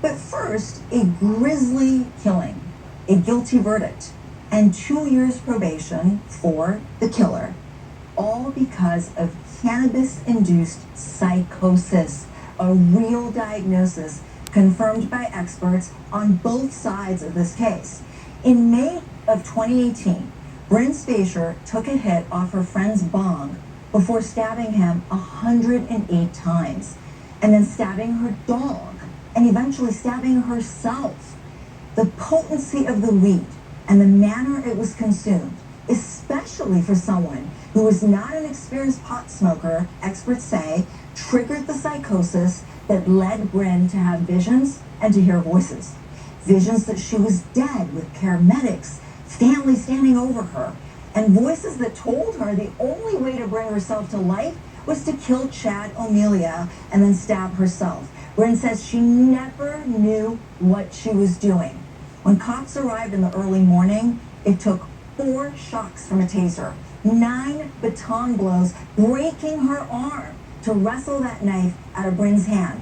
But first, a grisly killing, a guilty verdict, and 2 years probation for the killer, all because of cannabis-induced psychosis, a real diagnosis confirmed by experts on both sides of this case. In May of 2018, Bryn Spacher took a hit off her friend's bong before stabbing him 108 times, and then stabbing her dog, and eventually stabbing herself. The potency of the weed and the manner it was consumed, especially for someone who was not an experienced pot smoker, experts say, triggered the psychosis that led Bryn to have visions and to hear voices. Visions that she was dead with paramedics, family standing over her, and voices that told her the only way to bring herself to life was to kill Chad O'Melia and then stab herself. Bryn says she never knew what she was doing. When cops arrived in the early morning, it took 4 shocks from a taser, 9 baton blows, breaking her arm to wrestle that knife out of Bryn's hand.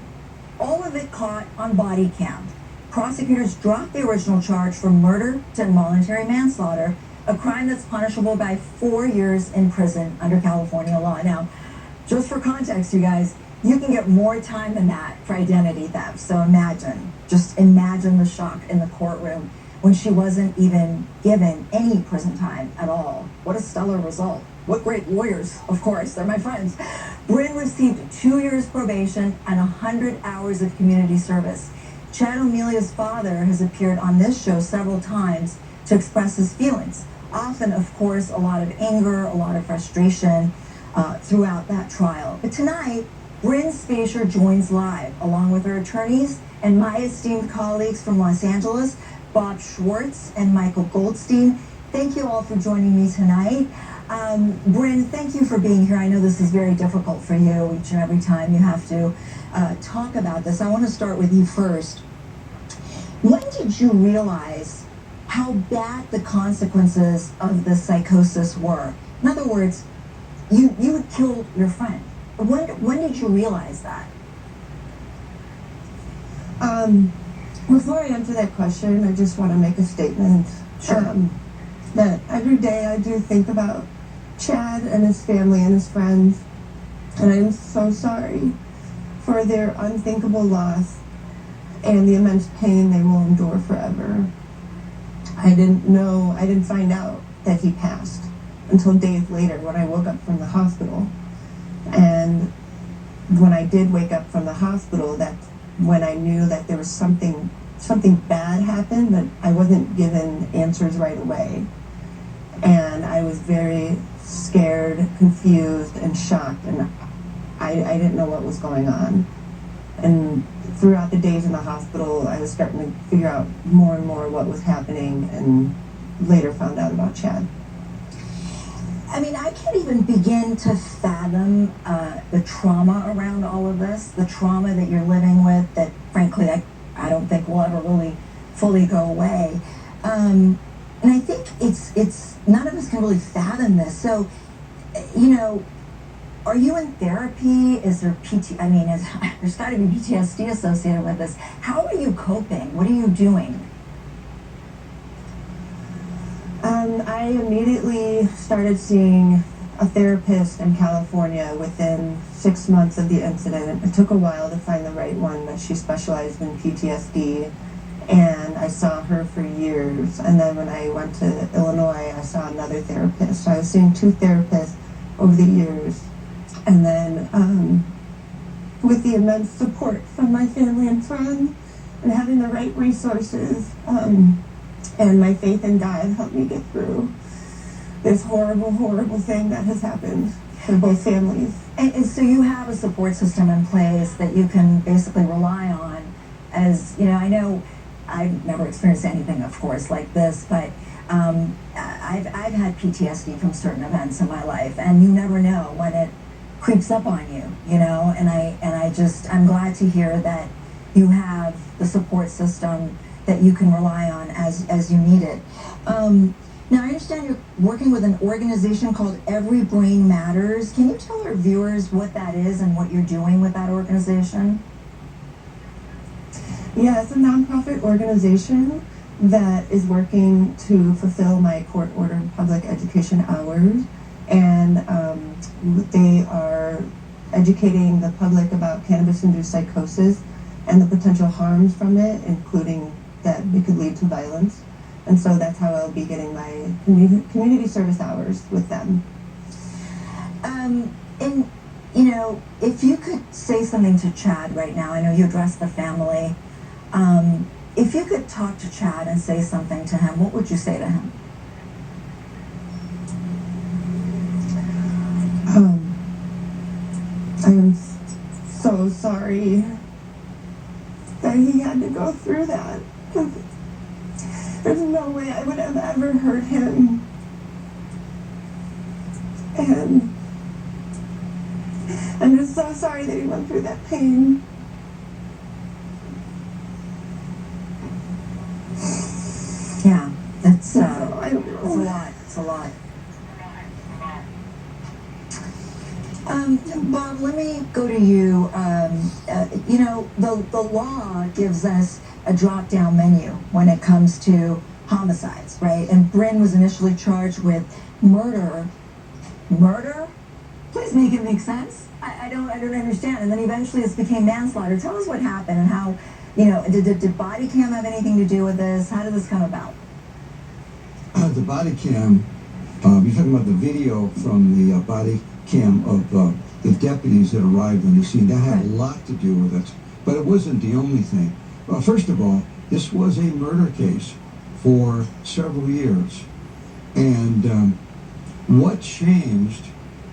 All of it caught on body cam. Prosecutors dropped the original charge from murder to involuntary manslaughter, a crime that's punishable by 4 years in prison under California law. Now, just for context, you guys, you can get more time than that for identity theft. So just imagine the shock in the courtroom when she wasn't even given any prison time at all. What a stellar result. What great lawyers, of course, they're my friends. Bryn received 2 years probation and 100 hours of community service. Chad O'Melia's father has appeared on this show several times to express his feelings. Often, of course, a lot of anger, a lot of frustration throughout that trial. But tonight, Bryn Spacher joins live, along with her attorneys and my esteemed colleagues from Los Angeles, Bob Schwartz and Michael Goldstein. Thank you all for joining me tonight. Bryn, thank you for being here. I know this is very difficult for you each and every time you have to talk about this. I want to start with you first. When did you realize how bad the consequences of the psychosis were? In other words, you had killed your friend. When did you realize that? Before I answer that question, I just want to make a statement. Sure. That every day I do think about Chad and his family and his friends, and I'm so sorry for their unthinkable loss and the immense pain they will endure forever. I didn't find out that he passed until days later when I woke up from the hospital. And when I did wake up from the hospital, that's when I knew that there was something bad happened, but I wasn't given answers right away. And I was very scared, confused, and shocked, and I didn't know what was going on. And throughout the days in the hospital, I was starting to figure out more and more what was happening, and later found out about Chad. I mean, I can't even begin to fathom the trauma around all of this, the trauma that you're living with that, frankly, I don't think will ever really fully go away. And I think it's none of us can really fathom this. So, are you in therapy? Is there there's got to be PTSD associated with this. How are you coping? What are you doing? I immediately started seeing a therapist in California within 6 months of the incident. It took a while to find the right one, but she specialized in PTSD, and I saw her for years. And then when I went to Illinois, I saw another therapist. So I was seeing 2 therapists over the years. And then with the immense support from my family and friends and having the right resources, and my faith in God helped me get through this horrible, horrible thing that has happened for both families. And so you have a support system in place that you can basically rely on. As I know I've never experienced anything, of course, like this, but I've had PTSD from certain events in my life, and you never know when it creeps up on you, and I'm glad to hear that you have the support system that you can rely on as you need it. Now, I understand you're working with an organization called Every Brain Matters. Can you tell our viewers what that is and what you're doing with that organization? Yeah, it's a nonprofit organization that is working to fulfill my court-ordered public education hours, and they are educating the public about cannabis-induced psychosis and the potential harms from it, including that it could lead to violence. And so that's how I'll be getting my community service hours with them. And, you know, if you could say something to Chad right now, I know you addressed the family. If you could talk to Chad and say something to him, what would you say to him? I am so sorry that he had to go through that. There's no way I would have ever hurt him. And I'm just so sorry that he went through that pain. Yeah, it's I don't know. it's a lot. It's a lot. Bob, let me go to you. You know, the law gives us a drop-down menu when it comes to homicides, right? And Bryn was initially charged with murder. Murder? Please make it make sense. I don't understand. And then eventually it became manslaughter. Tell us what happened and how, you know, did body cam have anything to do with this? How did this come about? The body cam, you're talking about the video from the body cam of the deputies that arrived on the scene. That had a lot to do with it, but it wasn't the only thing. Well, first of all, this was a murder case for several years, and what changed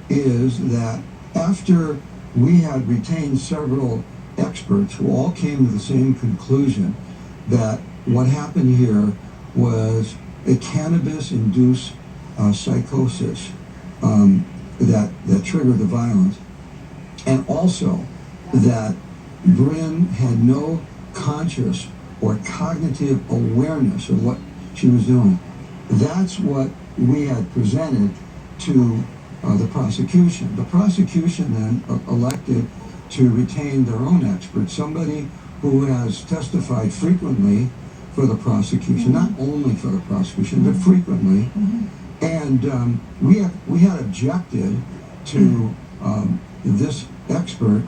is that after we had retained several experts who all came to the same conclusion that what happened here was a cannabis-induced psychosis that triggered the violence, and also that Bryn had no conscious or cognitive awareness of what she was doing. That's what we had presented to the prosecution. The prosecution then elected to retain their own expert, somebody who has testified frequently for the prosecution, not only for the prosecution, but frequently. And we had objected to this expert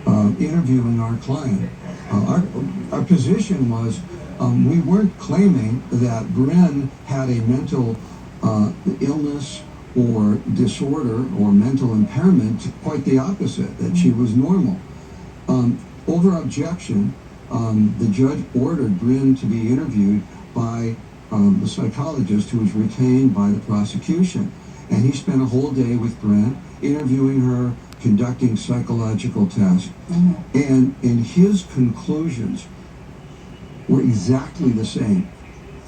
interviewing our client. Our position was we weren't claiming that Bryn had a mental illness or disorder or mental impairment, quite the opposite, that she was normal. Over objection, the judge ordered Bryn to be interviewed by the psychologist who was retained by the prosecution. And he spent a whole day with Bryn, interviewing her, conducting psychological tests. And his conclusions were exactly the same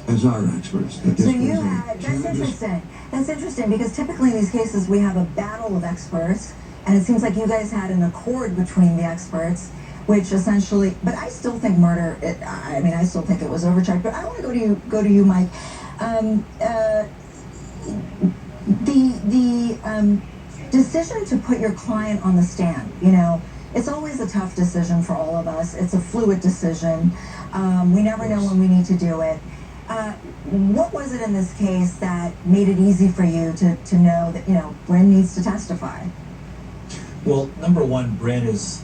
as our experts. That this So you was a had, that's cannabis- interesting. That's interesting because typically in these cases we have a battle of experts, and it seems like you guys had an accord between the experts, which essentially, but I still think murder, I still think it was overcharged, but I want to go to you, Mike. The decision to put your client on the stand, you know, it's always a tough decision for all of us. It's a fluid decision. We never know when we need to do it. What was it in this case that made it easy for you to know that, you know, Bryn needs to testify? Well, number one, Bryn is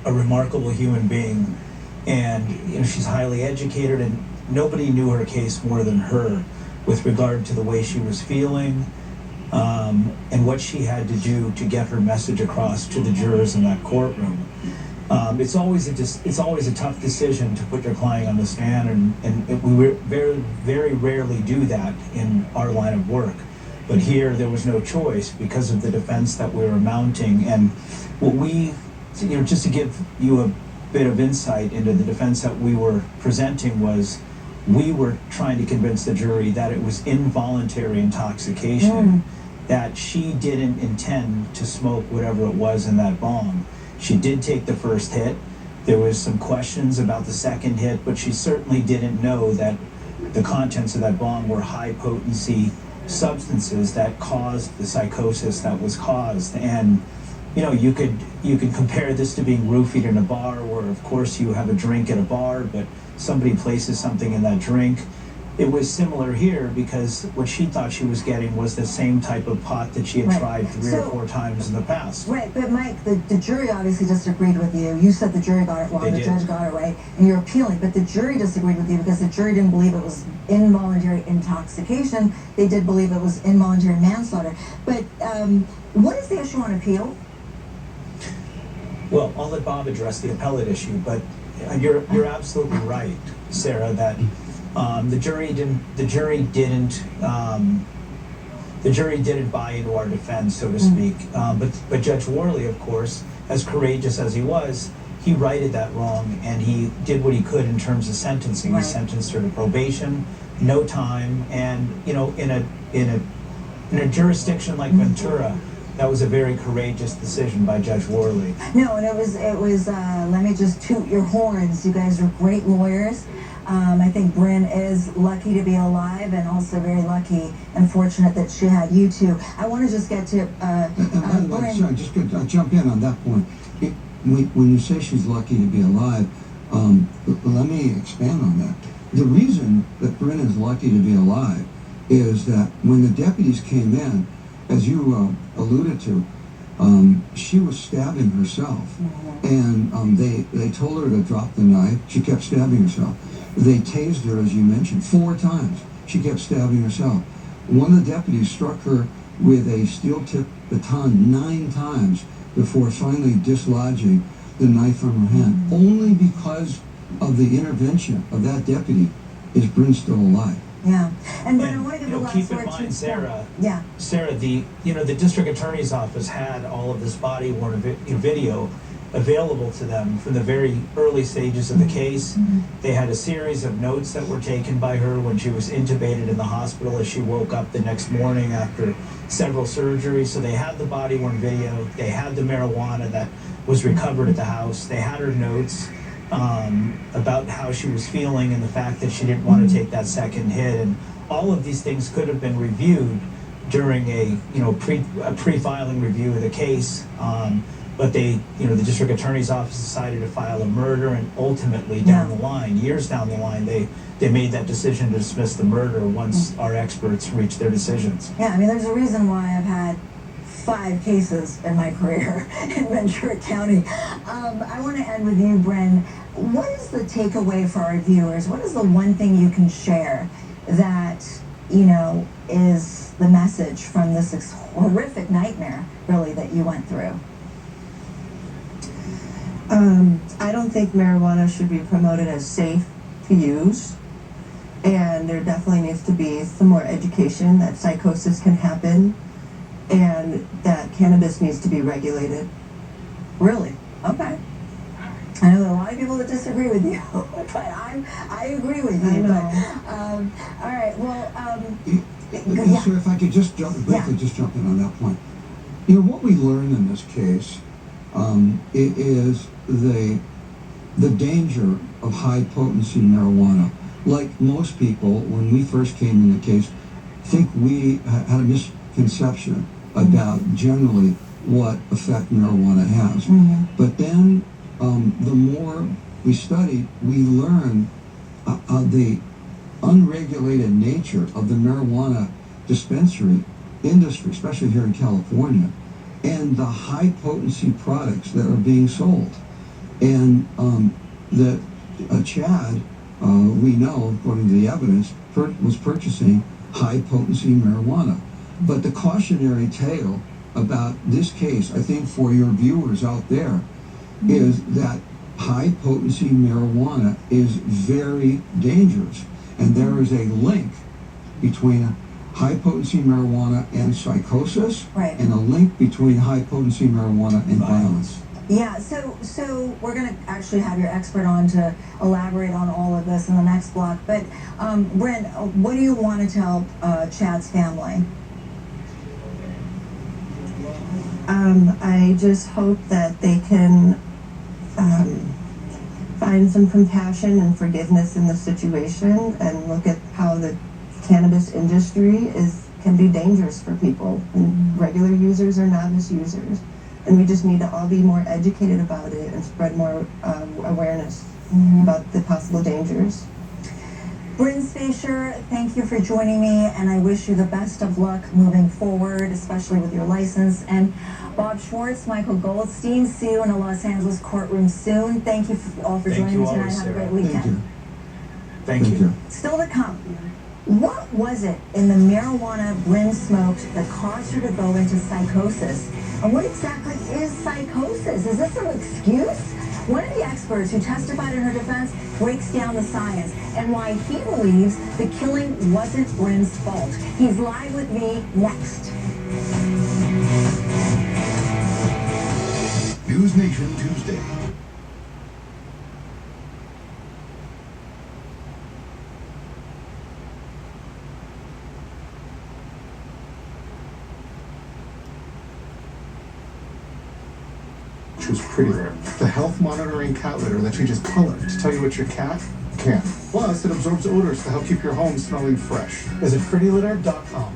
a remarkable human being, and you know, she's highly educated, and nobody knew her case more than her with regard to the way she was feeling, and what she had to do to get her message across to the jurors in that courtroom. It's always a tough decision to put your client on the stand, and we very rarely do that in our line of work. But here there was no choice because of the defense that we were mounting, and what we, you know, just to give you a bit of insight into the defense that we were presenting was we were trying to convince the jury that it was involuntary intoxication, that she didn't intend to smoke whatever it was in that bong. She did take the first hit. There was some questions about the second hit, but she certainly didn't know that the contents of that bong were high potency substances that caused the psychosis that was caused. And you could compare this to being roofied in a bar, where of course you have a drink at a bar, but somebody places something in that drink. It was similar here, because what she thought she was getting was the same type of pot that she had Right. tried three or four times in the past. Right, but Mike, the jury obviously disagreed with you. You said the jury got it wrong, They the did. judge got it right, and you're appealing. But the jury disagreed with you because the jury didn't believe it was involuntary intoxication. They did believe it was involuntary manslaughter. But what is the issue on appeal? Well, I'll let Bob address the appellate issue, but you're absolutely right, Sarah, that the jury didn't buy into our defense, so to speak. But Judge Worley, of course, as courageous as he was, he righted that wrong, and he did what he could in terms of sentencing. Right. He sentenced her to probation, no time, and in a jurisdiction like Ventura, that was a very courageous decision by Judge Worley. No, and it was. Let me just toot your horns. You guys are great lawyers. I think Bryn is lucky to be alive, and also very lucky and fortunate that she had you two. I want to just get to By the way, Bryn. sorry, just to jump in on that point. When you say she's lucky to be alive, let me expand on that. The reason that Bryn is lucky to be alive is that when the deputies came in, as you alluded to, she was stabbing herself, and they told her to drop the knife. She kept stabbing herself. They tased her, as you mentioned, 4 times. She kept stabbing herself. One of the deputies struck her with a steel-tipped baton 9 times before finally dislodging the knife from her hand. Only because of the intervention of that deputy is Bryn still alive. Yeah, and Bryn, I And, want to give the last keep in word mind, to Sarah. Yeah. Sarah, the district attorney's office had all of this body-worn video available to them from the very early stages of the case. They had a series of notes that were taken by her when she was intubated in the hospital as she woke up the next morning after several surgeries. So they had the body-worn video. They had the marijuana that was recovered at the house. They had her notes about how she was feeling and the fact that she didn't want to take that second hit. And all of these things could have been reviewed during a pre-filing review of the case. But the district attorney's office decided to file a murder, and ultimately down the line, years down the line, they made that decision to dismiss the murder once our experts reached their decisions. Yeah, I mean, there's a reason why I've had 5 cases in my career in Ventura County. I want to end with you, Bryn. What is the takeaway for our viewers? What is the one thing you can share that, is the message from this horrific nightmare, really, that you went through? I don't think marijuana should be promoted as safe to use, and there definitely needs to be some more education that psychosis can happen, and that cannabis needs to be regulated. Really? Okay. I know there are a lot of people that disagree with you, but I agree with you. I know. But, all right. Well, So if I could just briefly jump in on that point. What we learned in this case it is the danger of high potency marijuana. Like most people, when we first came in the case, think we had a misconception about generally what effect marijuana has. But then the more we studied, we learned the unregulated nature of the marijuana dispensary industry, especially here in California, and the high potency products that are being sold. And that Chad, we know, according to the evidence, was purchasing high potency marijuana. But the cautionary tale about this case, I think for your viewers out there, is that high potency marijuana is very dangerous. And there is a link between high potency marijuana and psychosis, Right. and a link between high potency marijuana and violence. yeah, so we're going to actually have your expert on to elaborate on all of this in the next block. But, Bryn, what do you want to tell Chad's family? I just hope that they can find some compassion and forgiveness in the situation, and look at how the cannabis industry can be dangerous for people, and regular users or novice users. And we just need to all be more educated about it and spread more awareness about the possible dangers. Bryn Spacer, thank you for joining me, and I wish you the best of luck moving forward, especially with your license. And Bob Schwartz, Michael Goldstein, see you in a Los Angeles courtroom soon. Thank you all for joining me tonight. Have a great weekend. Thank you. Still to come, what was it in the marijuana Bryn smoked that caused her to go into psychosis? And what exactly is psychosis? Is this an excuse? One of the experts who testified in her defense breaks down the science and why he believes the killing wasn't Bryn's fault. He's live with me next. News Nation Tuesday. Which was pretty rare. The health monitoring cat litter that you just color to tell you what your cat can. Plus, it absorbs odors to help keep your home smelling fresh. Visit prettylitter.com.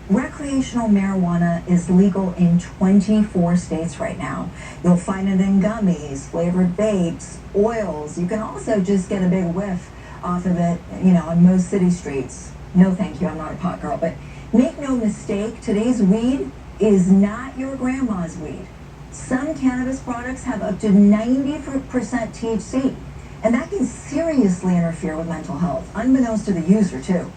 Recreational marijuana is legal in 24 states right now. You'll find it in gummies, flavored vapes, oils. You can also just get a big whiff off of it, on most city streets. No thank you, I'm not a pot girl, but make no mistake, today's weed is not your grandma's weed. Some cannabis products have up to 90% THC, and that can seriously interfere with mental health, unbeknownst to the user too.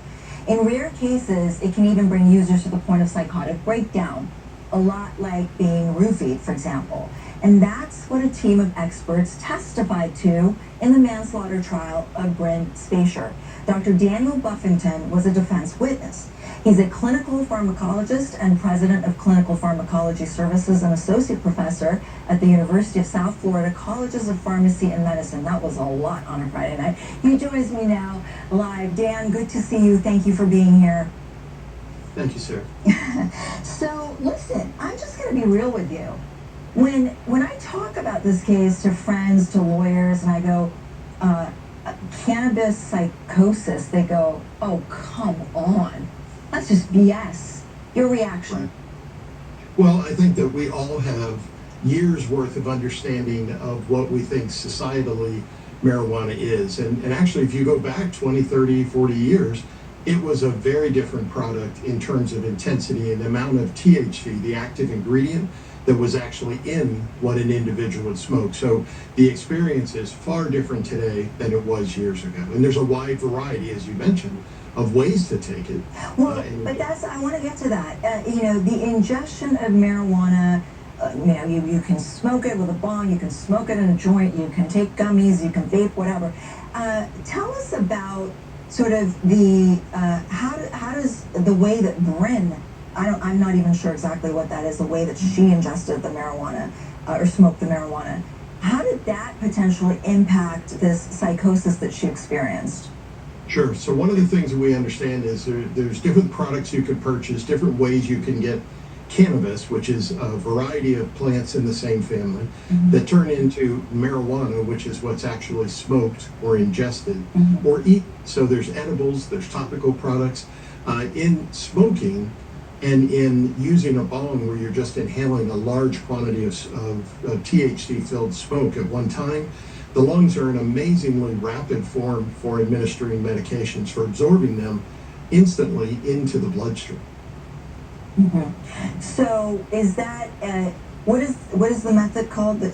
In rare cases, it can even bring users to the point of psychotic breakdown, a lot like being roofied, for example. And that's what a team of experts testified to in the manslaughter trial of Bryn Spacer. Dr. Daniel Buffington was a defense witness. He's a clinical pharmacologist and president of Clinical Pharmacology Services and associate professor at the University of South Florida Colleges of Pharmacy and Medicine. That was a lot on a Friday night. He joins me now live. Dan, good to see you. Thank you for being here. Thank you, sir. So, listen, I'm just going to be real with you. When I talk about this case to friends, to lawyers, and I go, cannabis psychosis, they go, oh, come on. That's just BS. Your reaction? Right. Well, I think that we all have years worth of understanding of what we think societally marijuana is. And actually, if you go back 20, 30, 40 years, it was a very different product in terms of intensity and the amount of THC, the active ingredient, that was actually in what an individual would smoke. So the experience is far different today than it was years ago. And there's a wide variety, as you mentioned, of ways to take it. Well, but I want to get to that. The ingestion of marijuana, you can smoke it with a bong, you can smoke it in a joint, you can take gummies, you can vape, whatever. Tell us about sort of the, how does the way that Bryn, I'm not even sure exactly what that is, the way that she ingested the marijuana or smoked the marijuana, how did that potentially impact this psychosis that she experienced? Sure. So one of the things that we understand is there's different products you could purchase, different ways you can get cannabis, which is a variety of plants in the same family, that turn into marijuana, which is what's actually smoked or ingested or eaten. So there's edibles, there's topical products. In smoking and in using a bong where you're just inhaling a large quantity of THC-filled smoke at one time, the lungs are an amazingly rapid form for administering medications, for absorbing them instantly into the bloodstream. So is that, what is the method called that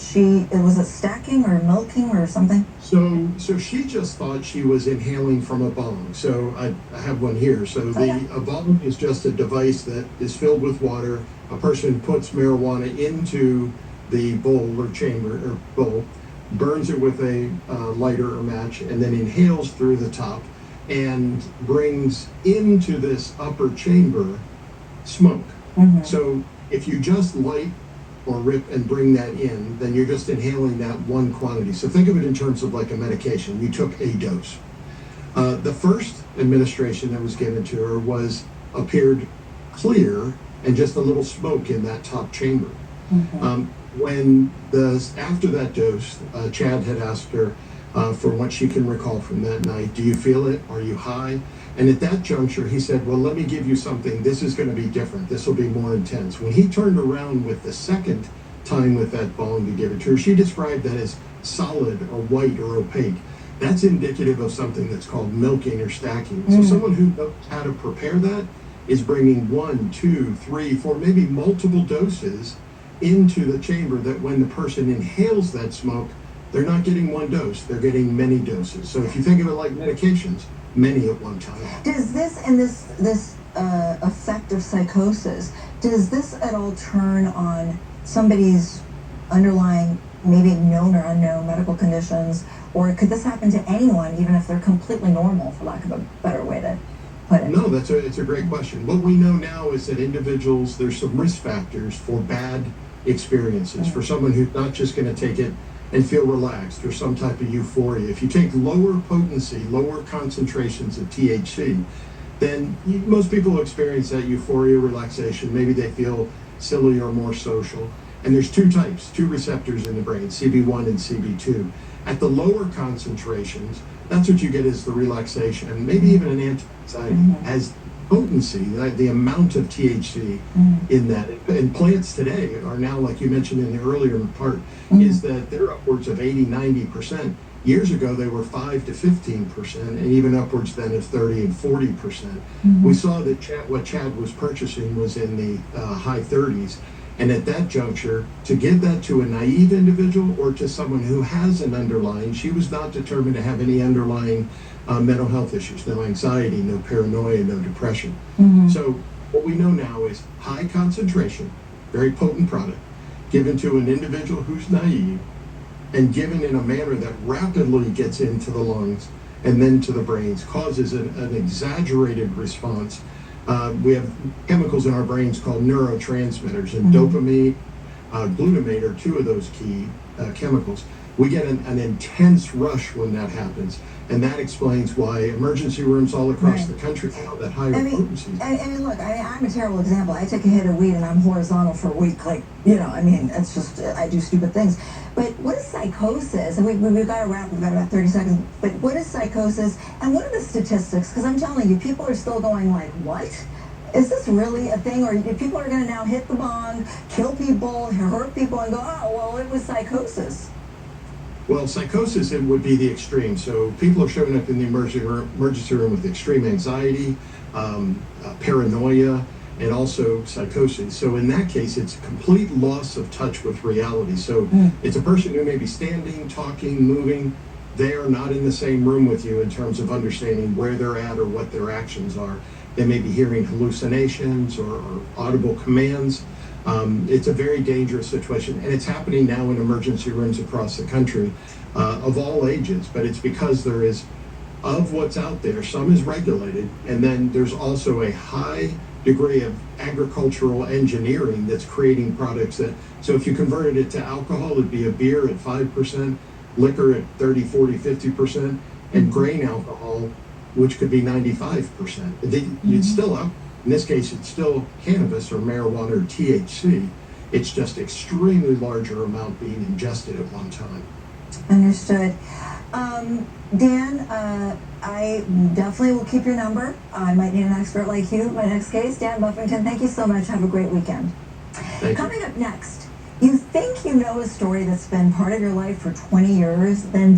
was it stacking or milking or something? So she just thought she was inhaling from a bong. So I have one here. So a bong is just a device that is filled with water. A person puts marijuana into the bowl or chamber or bowl, burns it with a lighter or match, and then inhales through the top and brings into this upper chamber smoke. So if you just light or rip and bring that in, then you're just inhaling that one quantity. So think of it in terms of like a medication. You took a dose. The first administration that was given to her appeared clear and just a little smoke in that top chamber. After that dose, Chad had asked her, from what she can recall from that night. Do you feel it? Are you high? And at that juncture, he said, well, let me give you something. This is going to be different. This will be more intense. When he turned around with the second time with that bong to give it to her, she described that as solid or white or opaque. That's indicative of something that's called milking or stacking. So someone who knows how to prepare that is bringing 1, 2, 3, 4, maybe multiple doses into the chamber, that when the person inhales that smoke, they're not getting one dose, they're getting many doses. So if you think of it like medications, many at one time. Does this and this effect of psychosis, does this at all turn on somebody's underlying, maybe known or unknown medical conditions, or could this happen to anyone, even if they're completely normal, for lack of a better way to put it? No, it's a great question. What we know now is that individuals, there's some risk factors for bad experiences, for someone who's not just going to take it and feel relaxed or some type of euphoria. If you take lower potency, lower concentrations of THC, then most people experience that euphoria, relaxation. Maybe they feel silly or more social. And there's two types, two receptors in the brain, CB1 and CB2. At the lower concentrations, that's what you get is the relaxation, and maybe even an anti-anxiety. As potency, the amount of THC in that. And plants today are now, like you mentioned in the earlier part, is that they're upwards of 80, 90%. Years ago, they were 5 to 15%, and even upwards then of 30 and 40%. We saw that what Chad was purchasing was in the high 30s. And at that juncture, to give that to a naive individual or to someone who has an underlying, she was not determined to have any underlying mental health issues, no anxiety, no paranoia, no depression. So what we know now is high concentration, very potent product, given to an individual who's naive and given in a manner that rapidly gets into the lungs and then to the brains, causes an exaggerated response. We have chemicals in our brains called neurotransmitters, and dopamine, glutamate are two of those key chemicals. We get an intense rush when that happens, and that explains why emergency rooms all across the country now that higher potency. I mean, look, I'm a terrible example. I take a hit of weed and I'm horizontal for a week. Like, it's just, I do stupid things. But what is psychosis? And we've got to wrap, we've got about 30 seconds. But what is psychosis, and what are the statistics? Because I'm telling you, people are still going like, what? Is this really a thing? Or people are going to now hit the bong, kill people, hurt people, and go, oh, well, it was psychosis. Well, psychosis, it would be the extreme. So people are showing up in the emergency room with extreme anxiety, paranoia, and also psychosis. So in that case, it's a complete loss of touch with reality. So it's a person who may be standing, talking, moving. They are not in the same room with you in terms of understanding where they're at or what their actions are. They may be hearing hallucinations or audible commands. It's a very dangerous situation, and it's happening now in emergency rooms across the country of all ages, but it's because there is, of what's out there, some is regulated, and then there's also a high degree of agricultural engineering that's creating products that, so if you converted it to alcohol, it'd be a beer at 5%, liquor at 30, 40, 50%, and grain alcohol, which could be 95%. It's still up. In this case, it's still cannabis or marijuana or THC. It's just extremely larger amount being ingested at one time. Understood. Dan, I definitely will keep your number. I might need an expert like you in my next case. Dan Buffington, thank you so much. Have a great weekend. Coming up next, you think you know a story that's been part of your life for 20 years, then